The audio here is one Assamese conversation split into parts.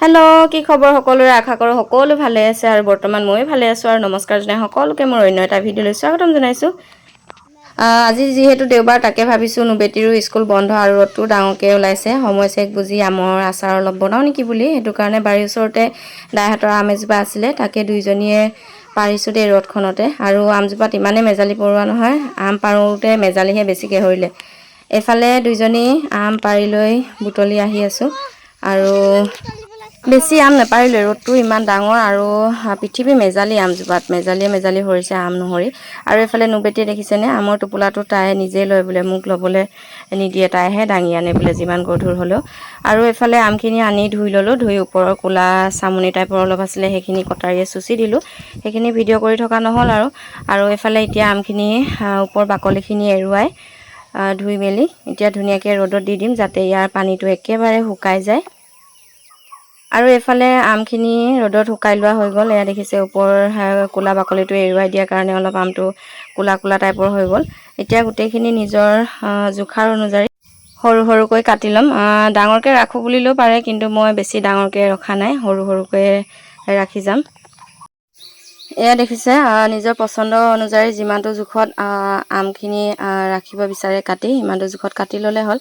হেল্ল' কি খবৰ সকলোৰে আশা কৰোঁ সকলো ভালে আছে আৰু বৰ্তমান মই ভালে আছোঁ আৰু নমস্কাৰ জনাই সকলোকে মোৰ অন্য এটা ভিডিঅ'লৈ স্বাগতম জনাইছোঁ। আজি যিহেতু দেওবাৰ তাকে ভাবিছোঁ নুবেটিৰো স্কুল বন্ধ আৰু ৰ'দটো ডাঙৰকৈ ওলাইছে সময় চেক বুজি আমৰ আচাৰ অলপ বনাওঁ নেকি বুলি সেইটো কাৰণে বাৰীৰ ওচৰতে দাইহাতৰ আম এজোপা আছিলে তাকে দুইজনীয়ে পাৰিছোঁ দেই ৰ'দখনতে আৰু আমজোপাত ইমানেই মেজালি পৰোৱা নহয় আম পাৰোঁতে মেজালিহে বেছিকৈ সৰিলে। এইফালে দুইজনী আম পাৰি লৈ বুটলি আহি আছোঁ আৰু বেছি আম নাপাৰিলে ৰ'দটো ইমান ডাঙৰ আৰু পৃথিৱী মেজালি আমজোপাত মেজালি সৰিছে আম নহৰি আৰু এইফালে নুবেটিয়ে দেখিছেনে আমৰ টোপোলাটো তাই নিজে লয় বোলে মোক ল'বলৈ নিদিয়ে তাইহে দাঙি আনে বোলে যিমান গধুৰ হ'লেও আৰু এইফালে আমখিনি আনি ধুই ল'লোঁ ধুই ওপৰৰ ক'লা চামনি টাইপৰ অলপ আছিলে সেইখিনি কটাৰীয়ে চুচি দিলোঁ সেইখিনি ভিডিঅ' কৰি থকা নহ'ল আৰু এইফালে এতিয়া আমখিনি ওপৰ বাকলিখিনি এৰুৱাই ধুই মেলি এতিয়া ধুনীয়াকৈ ৰ'দত দি দিম যাতে ইয়াৰ পানীটো একেবাৰে শুকাই যায়। আৰু এইফালে আমখিনি ৰ'দত শুকাই লোৱা হৈ গ'ল এয়া দেখিছে ওপৰৰ ক'লা বাকলিটো এৰুৱাই দিয়াৰ কাৰণে অলপ আমটো ক'লা টাইপৰ হৈ গ'ল। এতিয়া গোটেইখিনি নিজৰ জোখাৰ অনুযায়ী সৰুকৈ কাটি ল'ম। ডাঙৰকৈ ৰাখোঁ বুলিলেও পাৰে কিন্তু মই বেছি ডাঙৰকৈ ৰখা নাই সৰুকৈ ৰাখি যাম। এয়া দেখিছে নিজৰ পচন্দ অনুযায়ী যিমানটো জোখত আমখিনি ৰাখিব বিচাৰে কাটি সিমানটো জোখত কাটি ল'লে হ'ল।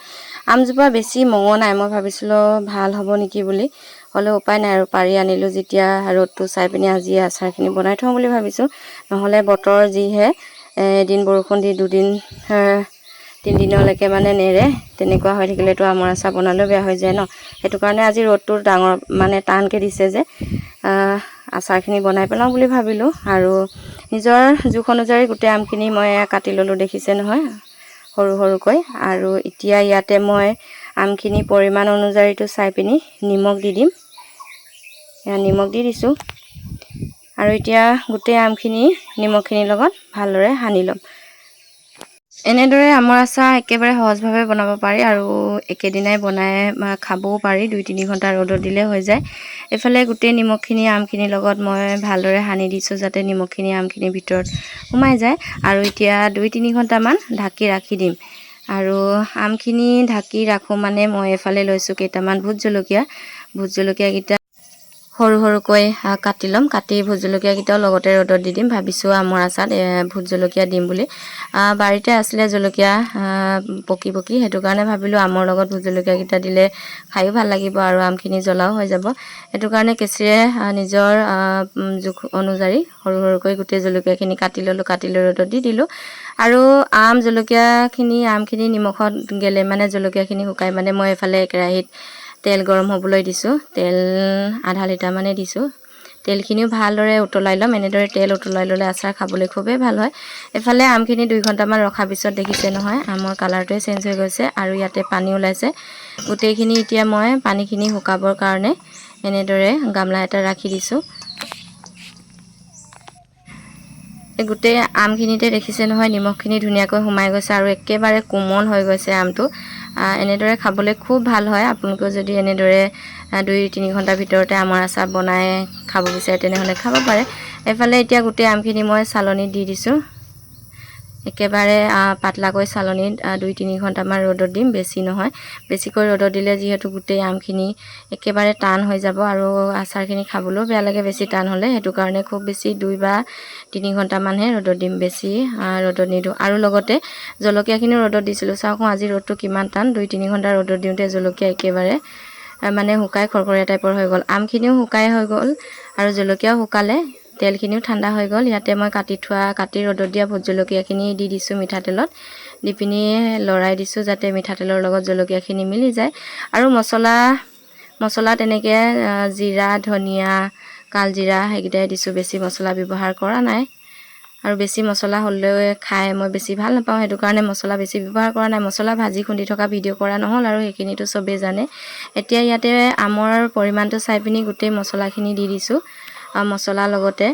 আমজোপা বেছি মঙহ নাই মই ভাবিছিলোঁ ভাল হ'ব নেকি বুলি হ'লেও উপায় নাই আৰু পাৰি আনিলোঁ যেতিয়া ৰ'দটো চাই পিনি আজি আচাৰখিনি বনাই থওঁ বুলি ভাবিছোঁ নহ'লে বতৰ যিহে এদিন বৰষুণ দি দুদিন 3 দিনলৈকে মানে নেৰে তেনেকুৱা হৈ থাকিলেতো আমৰ আচাৰ বনালেও বেয়া হৈ যায় ন সেইটো কাৰণে আজি ৰ'দটো ডাঙৰ মানে টানকৈ দিছে যে আচাৰখিনি বনাই পেলাওঁ বুলি ভাবিলোঁ আৰু নিজৰ জোখ অনুযায়ী গোটেই আমখিনি মই কাটি ল'লোঁ দেখিছে নহয় সৰুকৈ আৰু এতিয়া ইয়াতে মই আমখিনি পৰিমাণ অনুযায়ীটো চাই পিনি নিমখ দি দিম নিমখ দি দিছোঁ আৰু এতিয়া গোটেই আমখিনি নিমখখিনিৰ লগত ভালদৰে সানি ল'ম। এনেদৰে আমৰ আচাৰ একেবাৰে সহজভাৱে বনাব পাৰি আৰু একেদিনাই বনাই খাবও পাৰি 2-3 ঘণ্টা ৰ'দত দিলে হৈ যায়। এইফালে গোটেই নিমখখিনি আমখিনিৰ লগত মই ভালদৰে সানি দিছোঁ যাতে নিমখখিনি আমখিনিৰ ভিতৰত সোমাই যায় আৰু এতিয়া 2-3 ঘণ্টামান ঢাকি ৰাখি দিম আৰু আমখিনি ঢাকি ৰাখোঁ মানে মই এইফালে লৈছোঁ কেইটামান ভোট জলকীয়াকেইটা সৰুকৈ কাটি ল'ম কাটি ভোট জলকীয়াকেইটাও লগতে ৰ'দত দি দিম ভাবিছোঁ আমৰ আচাৰত ভোট জলকীয়া দিম বুলি বাৰীতে আছিলে জলকীয়া পকি সেইটো কাৰণে ভাবিলোঁ আমৰ লগত ভোট জলকীয়াকেইটা দিলে খায়ো ভাল লাগিব আৰু আমখিনি জ্বলাও হৈ যাব সেইটো কাৰণে কেঁচিৰে নিজৰ জোখ অনুযায়ী সৰুকৈ গোটেই জলকীয়াখিনি কাটি ল'লোঁ কাটি লৈ ৰ'দত দি দিলোঁ আৰু আমখিনি নিমখত গেলে মানে জলকীয়াখিনি শুকাই মানে মই এইফালে কেৰাহীত তেল গৰম হ'বলৈ দিছোঁ তেল আধা লিটাৰমানে দিছোঁ তেলখিনিও ভালদৰে উতলাই ল'ম এনেদৰে তেল উতলাই ল'লে আচাৰ খাবলৈ খুবেই ভাল হয়। এইফালে আমখিনি 2 ঘণ্টামান ৰখাৰ পিছত দেখিছে নহয় আমৰ কালাৰটোৱে চেঞ্জ হৈ গৈছে আৰু ইয়াতে পানী ওলাইছে গোটেইখিনি এতিয়া মই পানীখিনি শুকাবৰ কাৰণে এনেদৰে গামলা এটা ৰাখি দিছোঁ। গোটেই আমখিনিতে দেখিছে নহয় নিমখখিনি ধুনীয়াকৈ সোমাই গৈছে আৰু একেবাৰে কোমল হৈ গৈছে আমটো এনেদৰে খাবলৈ খুব ভাল হয়। আপোনালোকেও যদি এনেদৰে 2-3 ঘণ্টাৰ ভিতৰতে আমৰ আচাৰ বনাই খাব বিচাৰে তেনেহ'লে খাব পাৰে। এইফালে এতিয়া গোটেই আমখিনি মই চালনীত দি দিছোঁ একেবাৰে পাতলাকৈ চালনীত 2-3 ঘণ্টামান ৰ'দত দিম বেছি নহয় বেছিকৈ ৰ'দত দিলে যিহেতু গোটেই আমখিনি একেবাৰে টান হৈ যাব আৰু আচাৰখিনি খাবলৈও বেয়া লাগে বেছি টান হ'লে সেইটো কাৰণে খুব বেছি 2 বা 3 ঘণ্টামানহে ৰ'দত দিম বেছি ৰ'দত নিদিওঁ আৰু লগতে জলকীয়াখিনিও ৰ'দত দিছিলোঁ চাওক আজি ৰ'দটো কিমান টান 2-3 ঘণ্টা ৰ'দত দিওঁতে জলকীয়া একেবাৰে মানে শুকাই খৰখৰীয়া টাইপৰ হৈ গ'ল আমখিনিও শুকাই হৈ গ'ল আৰু জলকীয়াও শুকালে তেলখিনিও ঠাণ্ডা হৈ গ'ল ইয়াতে মই কাটি ৰ'দত দিয়া ভোট জলকীয়াখিনি দি দিছোঁ মিঠাতেলত দি পিনি লৰাই দিছোঁ যাতে মিঠাতেলৰ লগত জলকীয়াখিনি মিলি যায় আৰু মছলা তেনেকৈ জিৰা ধনিয়া কালজিৰা সেইকেইটাই দিছোঁ বেছি মছলা ব্যৱহাৰ কৰা নাই আৰু বেছি মছলা হ'লেও খাই মই বেছি ভাল নাপাওঁ সেইটো কাৰণে মছলা বেছি ব্যৱহাৰ কৰা নাই মছলা ভাজি খুন্দি থকা ভিডিঅ' কৰা নহ'ল আৰু সেইখিনিতো চবেই জানে। এতিয়া ইয়াতে আমৰ পৰিমাণটো চাই পিনি গোটেই মছলাখিনি দি দিছোঁ মছলাৰ লগতে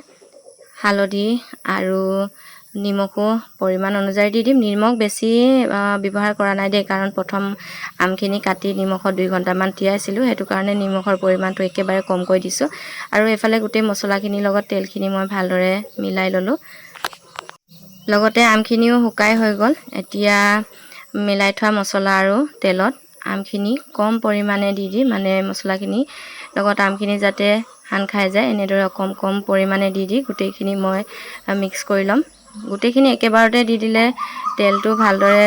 হালধি আৰু নিমখো পৰিমাণ অনুযায়ী দি দিম নিমখ বেছি ব্যৱহাৰ কৰা নাই দেই কাৰণ প্ৰথম আমখিনি কাটি নিমখত 2 ঘণ্টামান তিয়াইছিলোঁ সেইটো কাৰণে নিমখৰ পৰিমাণটো একেবাৰে কমকৈ দিছোঁ আৰু এইফালে গোটেই মছলাখিনিৰ লগত তেলখিনি মই ভালদৰে মিলাই ল'লোঁ লগতে আমখিনিও শুকাই হৈ গ'ল। এতিয়া মিলাই থোৱা মছলা আৰু তেলত আমখিনি কম পৰিমাণে দি মানে মছলাখিনি লগত আমখিনি যাতে সান খাই যায় এনেদৰে কম পৰিমাণে দি গোটেইখিনি মই মিক্স কৰি ল'ম। গোটেইখিনি একেবাৰতে দি দিলে তেলটো ভালদৰে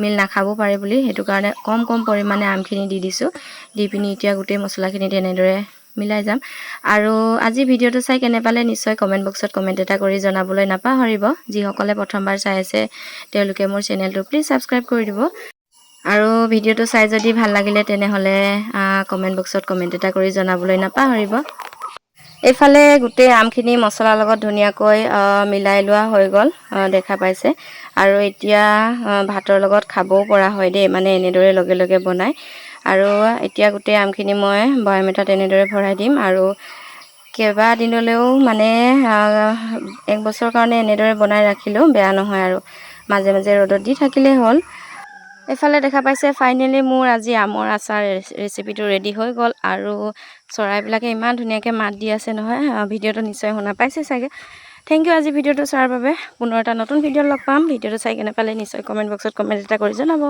মিল নাখাব পাৰে বুলি সেইটো কাৰণে কম পৰিমাণে আমখিনি দি দিছোঁ। দি পিনি এতিয়া গোটেই মছলাখিনি তেনেদৰে মিলাই যাম। আৰু আজি ভিডিঅ'টো চাই কেনে পালে নিশ্চয় কমেণ্ট বক্সত কমেণ্ট এটা কৰি জনাবলৈ নাপাহৰিব। যিসকলে প্ৰথমবাৰ চাই আছে তেওঁলোকে মোৰ চেনেলটো প্লিজ ছাবস্ক্ৰাইব কৰি দিব। আৰু ভিডিঅ'টো চাই যদি ভাল লাগিলে তেনেহ'লে কমেণ্ট বক্সত কমেণ্ট এটা কৰি জনাবলৈ নাপাহৰিব। এইফালে গোটেই আমখিনি মছলাৰ লগত ধুনীয়াকৈ মিলাই লোৱা হৈ গ'ল দেখা পাইছে। আৰু এতিয়া ভাতৰ লগত খাবও পৰা হয় দেই, মানে এনেদৰে লগে লগে বনাই। আৰু এতিয়া গোটেই আমখিনি মই বৈয়াম এটাত এনেদৰে ভৰাই দিম। আৰু কেইবাদিনলৈও মানে 1 বছৰৰ কাৰণে এনেদৰে বনাই ৰাখিলেও বেয়া নহয় আৰু মাজে মাজে ৰ'দত দি থাকিলেই হ'ল। এইফালে দেখা পাইছে ফাইনেলি মোৰ আজি আমৰ আচাৰ ৰেচিপিটো ৰেডি হৈ গ'ল। আৰু চৰাইবিলাকে ইমান ধুনীয়াকৈ মাত দি আছে নহয়, ভিডিঅ'টো নিশ্চয় শুনা পাইছে চাগে। থেংক ইউ আজি ভিডিঅ'টো চোৱাৰ বাবে। পুনৰ এটা নতুন ভিডিঅ'ত লগ পাম। ভিডিঅ'টো চাই কেনে পালে নিশ্চয় কমেণ্ট বক্সত কমেণ্ট এটা কৰি জনাব।